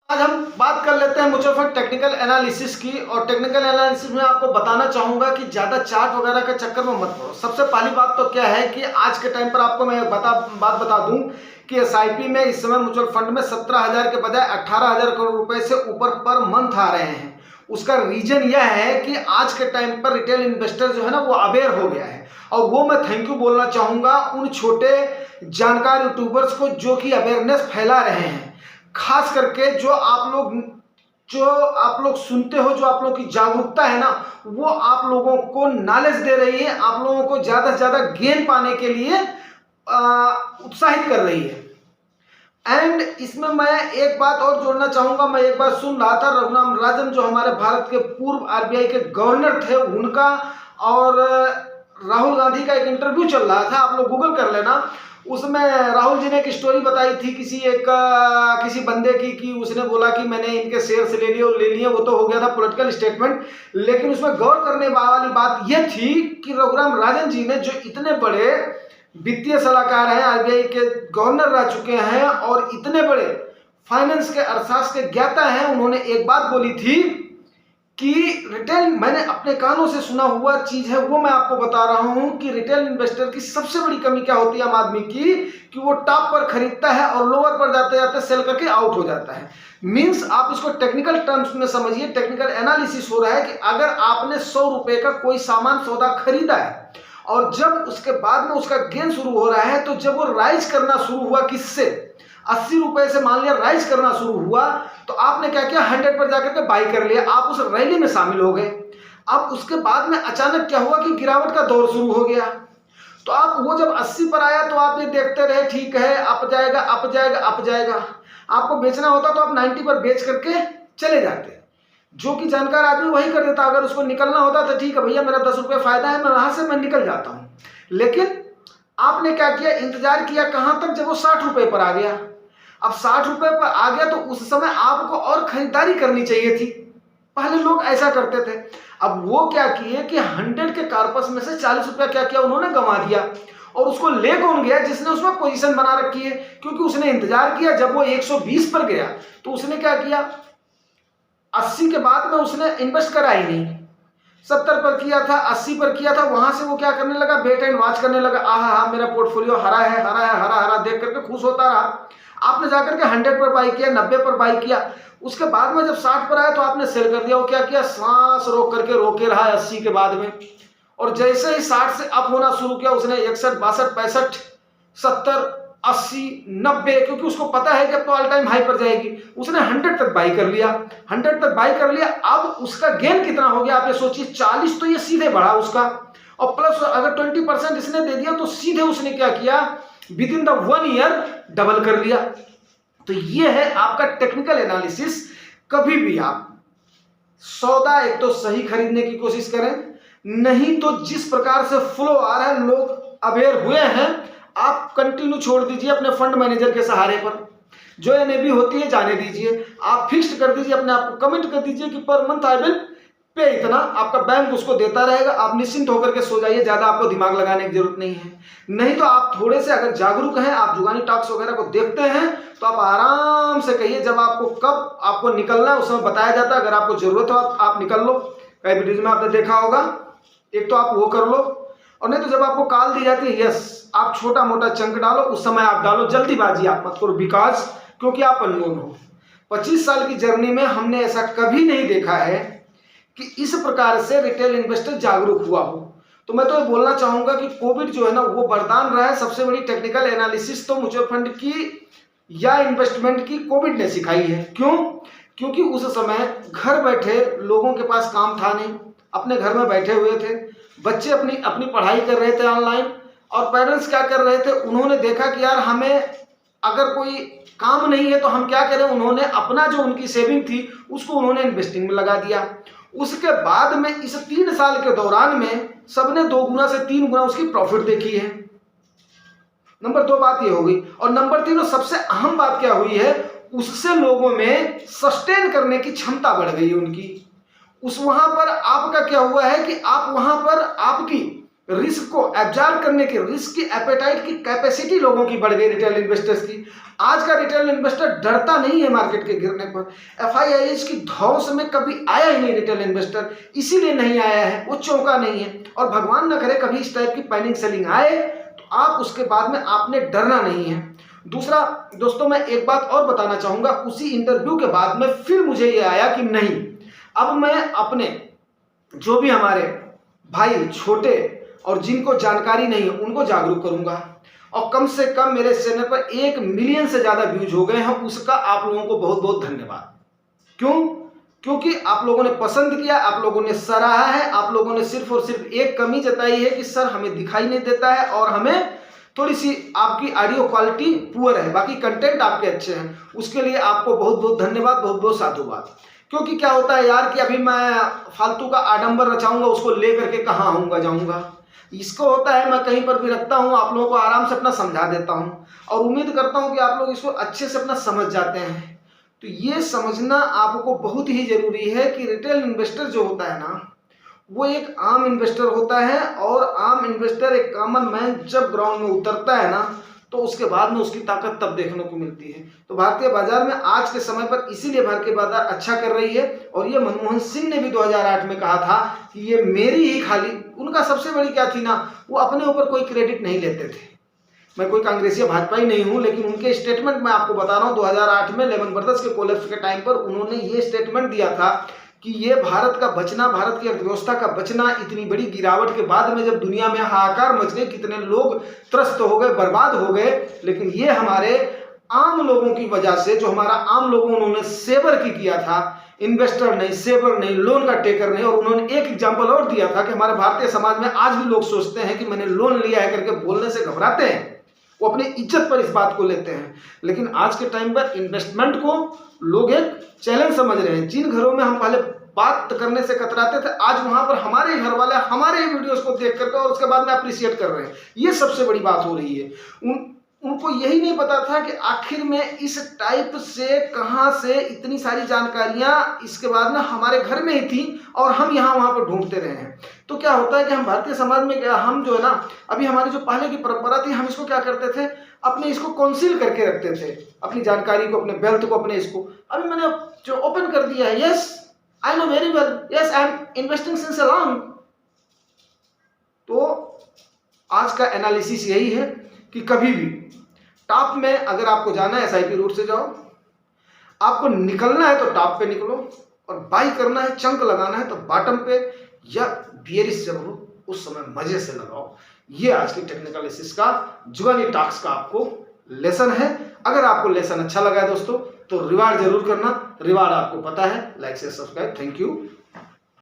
आज हम बात कर लेते हैं म्यूचुअल फंड टेक्निकल एनालिसिस की। और टेक्निकल एनालिसिस में आपको बताना चाहूंगा कि ज़्यादा चार्ट वगैरह के चक्कर में मत पड़ो। सबसे पहली बात तो क्या है कि आज के टाइम पर आपको मैं बात बता दूं कि एसआईपी में इस समय म्यूचुअल फंड में 17,000 के बजाय 18,000 करोड़ रुपए से ऊपर पर मंथ आ रहे हैं। उसका रीजन यह है कि आज के टाइम पर रिटेल इन्वेस्टर जो है ना वो अवेयर हो गया है। और वो मैं थैंक यू बोलना चाहूंगा उन छोटे जानकार यूट्यूबर्स को जो कि अवेयरनेस फैला रहे हैं। खास करके जो आप लोग सुनते हो, जो आप लोगों की जागरूकता है ना, वो आप लोगों को नॉलेज दे रही है, आप लोगों को ज्यादा से ज्यादा गेन पाने के लिए उत्साहित कर रही है। एंड इसमें मैं एक बात और जोड़ना चाहूंगा। मैं एक बार सुन रहा था रघुराम राजन जो हमारे भारत के पूर्व आरबीआई के गवर्नर थे, उनका और राहुल गांधी का एक इंटरव्यू चल रहा था, आप लोग गूगल कर लेना। उसमें राहुल जी ने एक स्टोरी बताई थी किसी बंदे की कि उसने बोला कि मैंने इनके शेयर्स ले लिए। वो तो हो गया था पॉलिटिकल स्टेटमेंट, लेकिन उसमें गौर करने वाली बात यह थी कि रघुराम राजन जी ने, जो इतने बड़े वित्तीय सलाहकार हैं, आरबीआई के गवर्नर रह चुके हैं और इतने बड़े फाइनेंस के अर्थशास्त्र के ज्ञाता हैं, उन्होंने एक बात बोली थी कि रिटेल, मैंने अपने कानों से सुना हुआ चीज है वो मैं आपको बता रहा हूं कि रिटेल इन्वेस्टर की सबसे बड़ी कमी क्या होती है आम आदमी की, कि वो टॉप पर खरीदता है और लोअर पर जाते जाते सेल करके आउट हो जाता है। मींस आप इसको टेक्निकल टर्म्स में समझिए, टेक्निकल एनालिसिस हो रहा है कि अगर आपने 100 रुपए का कोई सामान सौदा खरीदा है और जब उसके बाद में उसका गेन शुरू हो रहा है, तो जब वो राइज करना शुरू हुआ किससे 80 रुपए से मान लिया राइज करना शुरू हुआ, तो आपने क्या किया 100 पर जाकर के बाई कर लिया, आप उस रैली में शामिल हो गए। अब उसके बाद में अचानक क्या हुआ कि गिरावट का दौर शुरू हो गया। तो आप वो जब 80 पर आया तो आप ये देखते रहे ठीक है अप जाएगा अप जाएगा अप जाएगा। आपको बेचना होता तो आप 90 पर बेच करके चले जाते। जो कि जानकार आदमी वही कर देता। अगर उसको निकलना होता तो ठीक है भैया मेरा 10 रुपये फायदा है, मैं वहां से मैं निकल जाता हूं। लेकिन आपने क्या किया, इंतजार किया कहां तक, जब वो 60 रुपए पर आ गया। अब 60 रुपए पर आ गया तो उस समय आपको और खरीदारी करनी चाहिए थी। पहले लोग ऐसा करते थे। अब वो क्या किए कि 100 के कार्पस में से 40 रुपया क्या किया उन्होंने गंवा दिया। और उसको ले कौन गया, जिसने उसमें पोजीशन बना रखी है, क्योंकि उसने इंतजार किया। जब वो 120 पर गया तो उसने क्या किया, 80 के बाद में उसने इन्वेस्ट करा ही नहीं। 70 पर किया था, 80 पर किया था, वहां से वो क्या करने लगा, वेट एंड वॉच करने लगा। आहा मेरा पोर्टफोलियो हरा है हरा है हरा हरा देख करके खुश होता रहा। आपने जाकर के 100 पर बाई किया, 90 पर बाई किया। उसके बाद में जब 60 पर आया तो आपने सेल कर दिया। वो क्या किया, सांस रोक करके रोके रहा 80 के बाद में। और जैसे ही 60 से अप होना शुरू किया उसने 61, 62, 65, 70, 80, 90, क्योंकि उसको पता है कि अब तो ऑल टाइम हाई पर जाएगी, उसने 100 तक बाई कर लिया। 100 तक बाई कर लिया। अब उसका गेन कितना हो गया आप ये सोचिए, 40 तो ये सीधे बढ़ा उसका, और प्लस अगर 20% इसने दे दिया तो सीधे उसने क्या किया, with in the 1 year double कर लिया। तो ये है आपका टेक्निकल एनालिसिस। कभी भी आप सौदा एक तो सही खरीदने की कोशिश करें, नहीं तो जिस प्रकार से फ्लो आ रहा है, लोग अवेयर हुए हैं, आप कंटिन्यू छोड़ दीजिए अपने फंड मैनेजर के सहारे पर। जो एनएबी होती है जाने दीजिए, आप फिक्स्ड कर दीजिए अपने आप को, कमिट कर दीजिए कि per month I will pay इतना, आपका बैंक उसको देता रहेगा। आप निश्चिंत होकर के सो जाइए, ज्यादा आपको दिमाग लगाने की जरूरत नहीं है। नहीं तो आप थोड़े से अगर जागरूक हैं, आप जुगानी टॉक्स वगैरह को देखते हैं, तो आप आराम से कहिए जब आपको कब आपको निकलना है उस समय बताया जाता है। अगर आपको जरूरत हो आप निकल लो, कई वीडियोज में आपने देखा होगा। एक तो आप वो कर लो, और नहीं तो जब आपको कॉल दी जाती है, यस आप छोटा मोटा चंक डालो, उस समय आप डालो, जल्दीबाजी आप मत करो, बिकॉज क्योंकि आप अननोन हो। 25 साल की जर्नी में हमने ऐसा कभी नहीं देखा है कि इस प्रकार से रिटेल इन्वेस्टर जागरूक हुआ हो। तो मैं तो ये बोलना चाहूंगा कि कोविड जो है ना वो वरदान रहा है। सबसे बड़ी टेक्निकल एनालिसिस तो म्यूचुअल फंड की या इन्वेस्टमेंट की कोविड ने सिखाई है। क्यों? क्योंकि उस समय घर बैठे लोगों के पास काम था नहीं, अपने घर में बैठे हुए थे, बच्चे अपनी पढ़ाई कर रहे थे ऑनलाइन, और पेरेंट्स क्या कर रहे थे, उन्होंने देखा कि यार हमें अगर कोई काम नहीं है तो हम क्या करें, उन्होंने अपना जो उनकी सेविंग थी उसको उन्होंने इन्वेस्टिंग में लगा दिया। उसके बाद में इस 3 साल के दौरान में सबने 2 गुना से 3 गुना उसकी प्रॉफिट देखी है। नंबर 2 बात ये हो गई। और नंबर 3 और सबसे अहम बात क्या हुई है, उससे लोगों में सस्टेन करने की क्षमता बढ़ गई है उनकी। वहां पर आपका क्या हुआ है कि आप वहां पर आपकी रिस्क को एब्जॉर्ब करने की, रिस्क की एपेटाइट की कैपेसिटी लोगों की बढ़ गई रिटेल इन्वेस्टर्स की। आज का रिटेल इन्वेस्टर डरता नहीं है मार्केट के गिरने पर। एफआईआईएच की धौंस में कभी आया ही नहीं रिटेल इन्वेस्टर, इसीलिए नहीं आया है, वो चौंका नहीं है। और भगवान न करे कभी इस टाइप की पैनिक सेलिंग आए तो आप उसके बाद में आपने डरना नहीं है। दूसरा दोस्तों, मैं एक बात और बताना चाहूंगा, उसी इंटरव्यू के बाद में फिर मुझे ये आया कि नहीं, अब मैं अपने जो भी हमारे भाई छोटे और जिनको जानकारी नहीं है उनको जागरूक करूंगा। और कम से कम मेरे चैनल पर 1 मिलियन से ज्यादा व्यूज हो गए हैं, उसका आप लोगों को बहुत बहुत धन्यवाद। क्यों? क्योंकि आप लोगों ने पसंद किया, आप लोगों ने सराहा है, आप लोगों ने सिर्फ और सिर्फ एक कमी जताई है कि सर हमें दिखाई नहीं देता है और हमें थोड़ी सी आपकी ऑडियो क्वालिटी पुअर है, बाकी कंटेंट आपके अच्छे हैं। उसके लिए आपको बहुत बहुत धन्यवाद, बहुत बहुत साधुवाद। क्योंकि क्या होता है यार कि अभी मैं फालतू का आडंबर रचाऊंगा, उसको लेकर के कहाँ आऊंगा जाऊंगा। इसको होता है मैं कहीं पर भी रखता हूँ, आप लोगों को आराम से अपना समझा देता हूँ और उम्मीद करता हूँ कि आप लोग इसको अच्छे से अपना समझ जाते हैं। तो ये समझना आपको बहुत ही जरूरी है कि रिटेल इन्वेस्टर जो होता है ना, वो एक आम इन्वेस्टर होता है। और आम इन्वेस्टर, एक कॉमन मैन जब ग्राउंड में उतरता है ना, तो उसके बाद में उसकी ताकत तब देखने को मिलती है। तो भारतीय बाजार में आज के समय पर इसीलिए भारतीय बाजार अच्छा कर रही है। और ये मनमोहन सिंह ने भी 2008 में कहा था कि ये मेरी ही खाली, उनका सबसे बड़ी क्या थी ना, वो अपने ऊपर कोई क्रेडिट नहीं लेते थे। मैं कोई कांग्रेसी भाजपा ही नहीं हूं, लेकिन उनके स्टेटमेंट मैं आपको बता रहा हूं। 2008 में लेमन ब्रदर्स के कोलैप्स के टाइम पर उन्होंने ये स्टेटमेंट दिया था कि ये भारत का बचना, भारत की अर्थव्यवस्था का बचना, इतनी बड़ी गिरावट के बाद में जब दुनिया में हाहाकार मच गए, कितने लोग त्रस्त हो गए, बर्बाद हो गए, लेकिन ये हमारे आम लोगों की वजह से, जो हमारा आम लोगों उन्होंने सेवर की किया था, इन्वेस्टर नहीं, सेवर नहीं, लोन का टेकर नहीं। और उन्होंने एक एग्जाम्पल और दिया था कि हमारे भारतीय समाज में आज भी लोग सोचते हैं कि मैंने लोन लिया है करके बोलने से घबराते हैं, वो अपनी इज्जत पर इस बात को लेते हैं। लेकिन आज के टाइम पर इन्वेस्टमेंट को लोग एक चैलेंज समझ रहे हैं। जिन घरों में हम पहले बात करने से कतराते थे, आज वहां पर हमारे घर वाले हमारे ही वीडियोस को देख करके और उसके बाद में अप्रिशिएट कर रहे हैं। ये सबसे बड़ी बात हो रही है। उनको यही नहीं पता था कि आखिर में इस टाइप से कहां से इतनी सारी जानकारियां इसके बाद में हमारे घर में ही थी और हम यहाँ वहां पर ढूंढते रहे हैं। तो क्या होता है कि हम भारतीय समाज में हम जो है ना, अभी हमारी जो पहले की परंपरा थी, हम इसको क्या करते थे, अपने इसको कॉन्सील करके रखते थे, अपनी जानकारी को, अपने वेल्थ को, अपने इसको। अभी मैंने जो ओपन कर दिया है, yes I know very well, yes I am investing since a long. तो आज का एनालिसिस यही है कि कभी भी टॉप में अगर आपको जाना है, एसआईपी रूट से जाओ। आपको निकलना है तो टॉप पे निकलो, और बाई करना है, चंक लगाना है तो बॉटम पे या बियरिश जब हो उस समय मजे से लगाओ। ये आज की टेक्निकल एनालिसिस का, जुगानी टॉक्स का आपको लेसन है। अगर आपको लेसन अच्छा लगा है दोस्तों, तो रिवार्ड जरूर करना। रिवार्ड आपको पता है, लाइक से सब्सक्राइब। Thank you.